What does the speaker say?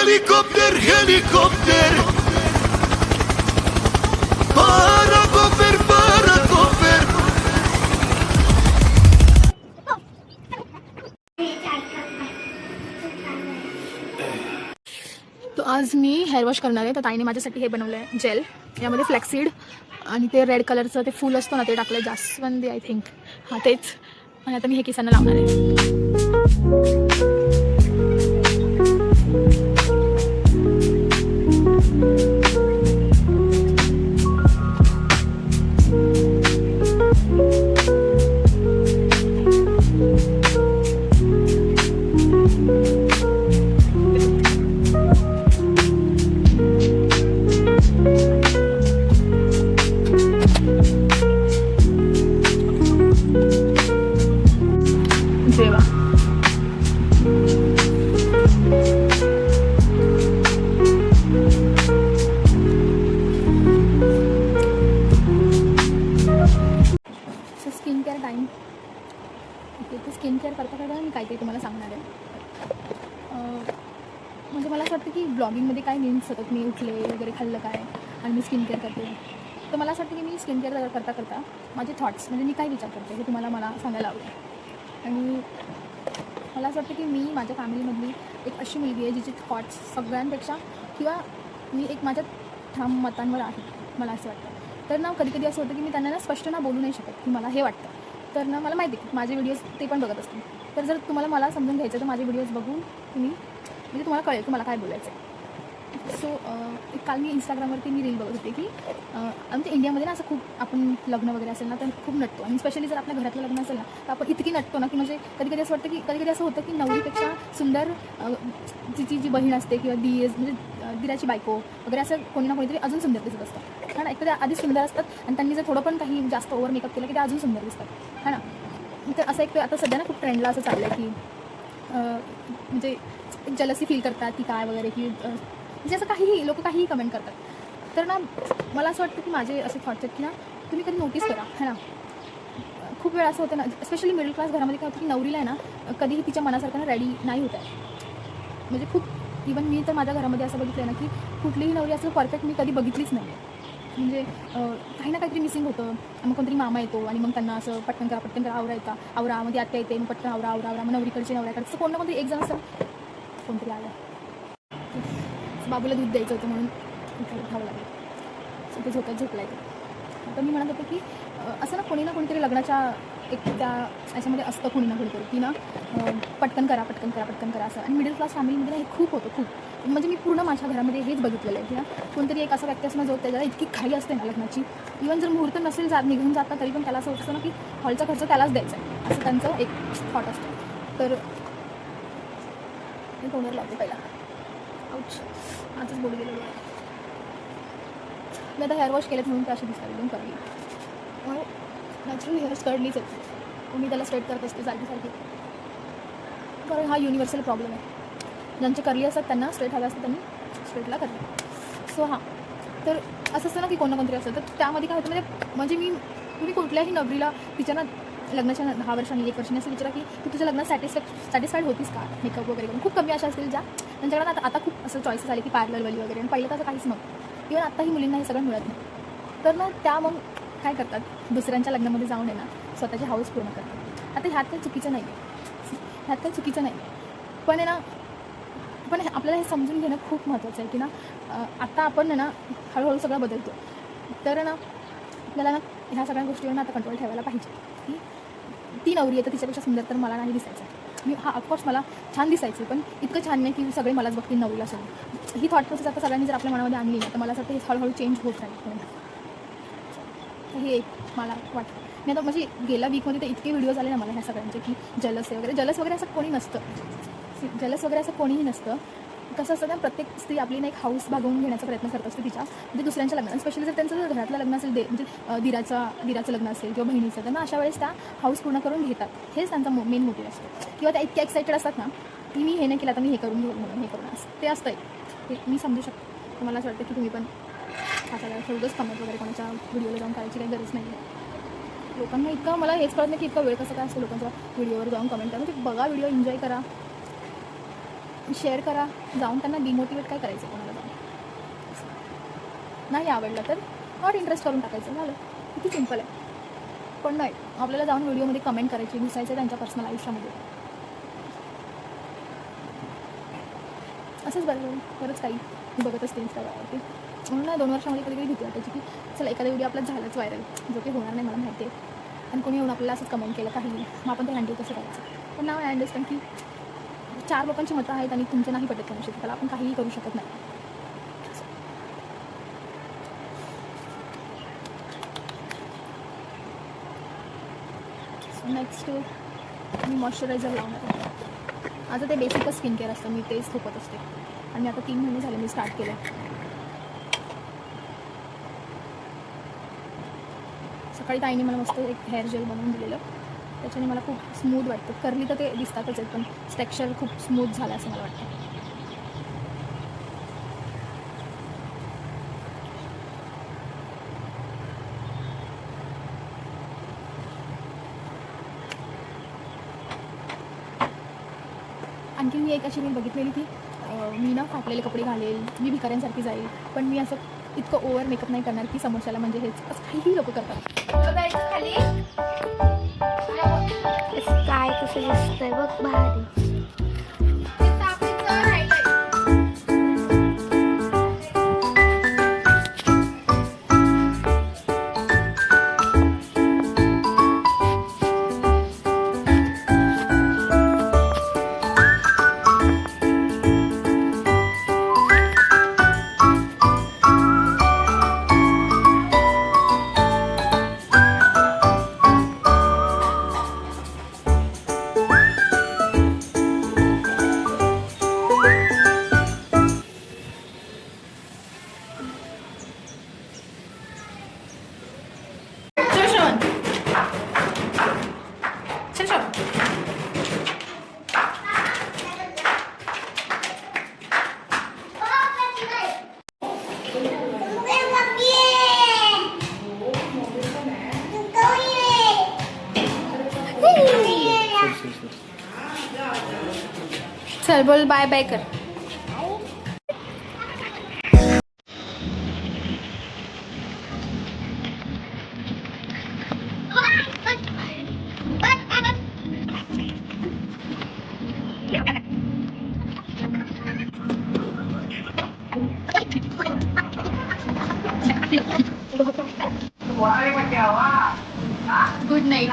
helicóptero, helicóptero. Para cofer, para cofer. तो आज मी hair wash करणार आहे. तर ताईने माझ्यासाठी हे बनवलं आहे जेल. यामध्ये फ्लॅक्सीड आणि ते रेड कलरचं ते फूल असतो ना ते टाकलं, जास्वंदी आय थिंक, हां तेच. आणि आता मी हे केसांना लावणार आहे. जेवा स्किन केअर टाईम. ते स्किन केअर करता करता मी काहीतरी तुम्हाला सांगणार आहे. म्हणजे मला असं वाटतं की ब्लॉगिंगमध्ये काय मीन्स सतत मी उठले वगैरे खाल्लं काय आणि मी स्किन केअर करते. तर मला असं वाटतं की मी स्किन केअर करता करता माझे थॉट्स म्हणजे मी काय विचार करते हे तुम्हाला मला सांगायला आवडेल. आणि मला असं वाटतं की मी माझ्या फॅमिलीमधली एक अशी मुलगी आहे जिची थॉट्स सगळ्यांपेक्षा किंवा मी एक माझ्या ठाम मतांवर आहे मला असं वाटतं. तर ना कधी कधी असं होतं की मी त्यांना स्पष्ट बोलू नाही शकत की मला हे वाटतं. तर ना मला माहिती आहे माझे व्हिडिओज ते पण बघत असतील. तर जर तुम्हाला मला समजून घ्यायचं तर माझे व्हिडिओज बघून तुम्ही म्हणजे तुम्हाला कळेल की मला काय बोलायचं आहे. सो काल मी इंस्टाग्रामवरती मी रील बघत होते की आमच्या इंडियामध्ये ना असं खूप आपण लग्न वगैरे असेल ना तर खूप नटतो. आणि स्पेशली जर आपल्या घरातलं लग्न असेल ना तर आपण इतकी नटतो ना की म्हणजे कधी कधी असं वाटतं की कधी कधी असं होतं की नवरीपेक्षा सुंदर तिची जी बहीण असते किंवा म्हणजे दिराची बायको वगैरे असं कोणी ना कोणीतरी अजून सुंदर दिसत असतं. हा ना. एक तर त्या आधी सुंदर असतात आणि त्यांनी जर थोडं पण काही जास्त ओव्हर मेकअप केलं की ते अजून सुंदर दिसतात. हा ना. तर असं एक आता सध्या ना खूप ट्रेंडला असं चाललं आहे की म्हणजे जलसी फील करतात की काय वगैरे की म्हणजे असं काहीही लोक काहीही कमेंट करतात. तर ना मला असं वाटतं की माझे असे थॉट्स आहेत की ना तुम्ही कधी नोटीस करा. है ना. खूप वेळा असं होतं ना स्पेशली मिडल क्लास घरामध्ये काय होतं की नवरीला आहे ना कधीही तिच्या मनासारखं ना रेडी नाही होत आहे. म्हणजे खूप इवन मी तर माझ्या घरामध्ये असं बघितलं आहे ना की कुठलीही नवरी असं परफेक्ट मी कधी बघितलीच नाही आहे. म्हणजे काही ना काहीतरी मिसिंग होतं. मग कोणतरी मामा येतो आणि मग त्यांना असं पटकन करा आवरा येता आवरा मध्ये आत्या येते मग पटकन आवरा मग नवरीकडचे नवऱ्याकडचं कोण ना कोणतरी एक जण असं कोणतरी आलं. बाबूला दूध द्यायचं होतं म्हणून उठावं लागलं. सो ते झोपला येतो. आता मी म्हणत होते की असं ना कोणीतरी लग्नाच्या एक त्या याच्यामध्ये असतं कोणी ना कोणीतरी की ना पटकन करा असं. आणि मिडल क्लास फॅमिलीमध्ये हे खूप होतं खूप. म्हणजे मी पूर्ण माझ्या घरामध्ये हेच बघितलेलं आहे की ना कोणतरी एक असा व्यक्ती असणं जो त्याला इतकी घाई असते ना लग्नाची. इव्हन जर मुहूर्त नसेल निघून जाता तरी पण त्याला असं असतं ना की हॉलचा खर्च त्यालाच द्यायचा आहे असं त्यांचं एक थॉट असतं. तर मी तोंडावर लावते पहिला. आउच आजच बोलू गेलेलो आहे. मी आता हेअर वॉश केलेत म्हणून ते अशी दिसतात एकदम करली. नॅचरल हेअर्स कडलीच आहेत. मी त्याला स्ट्रेट करत असते सारखी कारण हा युनिव्हर्सल प्रॉब्लेम आहे. ज्यांचे करली असतात त्यांना स्ट्रेट हवे असतात त्यांनी स्ट्रेटला करले. सो हां तर असं असतं ना की कोण ना कोणतरी असतं. तर त्यामध्ये काय होतं म्हणजे तुम्ही कुठल्याही नवरीला तिच्या ना लग्नाच्या 10 वर्षांनी 1 वर्षांनी असं विचारा की तू तुझ्या लग्नात सॅटिस्फाईड होतीस का मेकअप वगैरे करून. खूप कमी अशा असतील ज्या त्यांच्याकडे आता खूप असं चॉईसेस आले की पार्लरवाली वगैरे. आणि पहिलं तर असं काहीच नव्हतं. इव्हन आत्ताही मुलींना हे सगळं मिळत नाही. तर ना त्या मग काय करतात दुसऱ्यांच्या लग्नामध्ये जाऊन आहे ना स्वतःची हाऊस पूर्ण करतात. आता ह्यात काही चुकीचं नाही पण आहे ना पण आपल्याला हे समजून घेणं खूप महत्त्वाचं आहे की ना आता आपण आहे ना हळूहळू सगळं बदलतो. तर ना आपल्याला ना ह्या सगळ्या गोष्टीवर ना आता कंट्रोल ठेवायला पाहिजे की ती नवरी आहे तर तिच्यापेक्षा सुंदर तर मला नाही दिसायचं. मी ऑफकोर्स मला छान दिसायची पण इतकं छान नाही की सगळे मलाच बघतील नवरीला सोडून. ही थॉट प्रोसेस आता सगळ्यांनी जर आपल्या मनामध्ये आणली ना तर मला असं वाटतं हे हळूहळू चेंज होत राहील. हे एक मला वाटतं. मी आता म्हणजे गेल्या वीकमध्ये तर इतके व्हिडिओज आले ना मला ह्या सगळ्यांचे की जलस वगैरे असं कोणी नसतं. जलस वगैरे असं कोणीही नसतं. कसं असतं ना प्रत्येक स्त्री आपली ना एक हाऊस भागवून घेण्याचा प्रयत्न करत असते तिच्या म्हणजे दुसऱ्यांच्या लग्नात. स्पेशली जर त्यांचं जर घरातलं लग्न असेल म्हणजे दिराचं लग्न असेल किंवा बहिणीचं तर ना अशा वेळेस त्या हाऊस पूर्ण करून घेतात. हेच त्यांचा मेन मोटिव्ह असतो. किंवा त्या इतक्या एक्सायटेड असतात ना की मी हे नाही केलं आता मी हे करून घेऊ म्हणून हे करून असं ते असतं. हे मी समजू शकतो. मला असं वाटतं की तुम्ही पण आता थोडंच कमेंट वगैरे कोणाच्या व्हिडिओला जाऊन करायची काही गरज नाही आहे. लोकांना इतकं मला हेच कळत नाही की इतका वेळ कसं काय असतो लोकांच्या व्हिडिओवर जाऊन कमेंट करा. म्हणजे बघा व्हिडिओ एन्जॉय करा. शेअर करा, जाऊन त्यांना डिमोटिवेट काय करायचं कोणाला जाऊन. नाही आवडलं तर नॉट इंटरेस्ट करून टाकायचं, झालं. किती सिम्पल आहे. पण नाही, आपल्याला जाऊन व्हिडिओमध्ये कमेंट करायची, घुसायचं त्यांच्या पर्सनल आयुष्यामध्ये. असंच बरंच काही मी बघत असते इंस्टाग्रामवरती. म्हणून ना 2 वर्षामध्ये कधी भीती वाटायची की चला एखादा व्हिडिओ आपला झालाच व्हायरल, जो की होणार नाही मला माहिती आहे. आणि कोणी येऊन आपल्याला असंच कमेंट केलं काही, मग आपण ते हँडल कसं करायचं. पण नाव आय अंडरस्टँड की 4 लोकांची मतं आहेत आणि तुमचे नाही पटत कोणाशी, त्याला आपण काहीही करू शकत नाही. सो नेक्स्ट मी मॉइश्चरायझर लावणार आहे. माझं ते बेसिकच स्किन केअर असतं, मी तेच थोपत असते. आणि आता 3 महिने झाले मी स्टार्ट केलं. सकाळी ताईने मला मस्त एक हेअर जेल बनवून दिलेलं, त्याच्याने मला खूप स्मूथ वाटतं. करली तर ते दिसतातच आहेत, पण टेक्स्चर खूप स्मूथ झालं असं मला वाटतं. आणखी मी एक अशी रील बघितलेली की मी ना फाटलेले कपडे घालेल, मी भिकाऱ्यांसारखी जाईल, पण मी असं इतकं ओव्हर मेकअप नाही करणार की समोरच्याला म्हणजे हेच असं काहीही लोक करतात. काय कसं दिसतंय बघ भारी. चल बोल बाय बाय कर. Good night.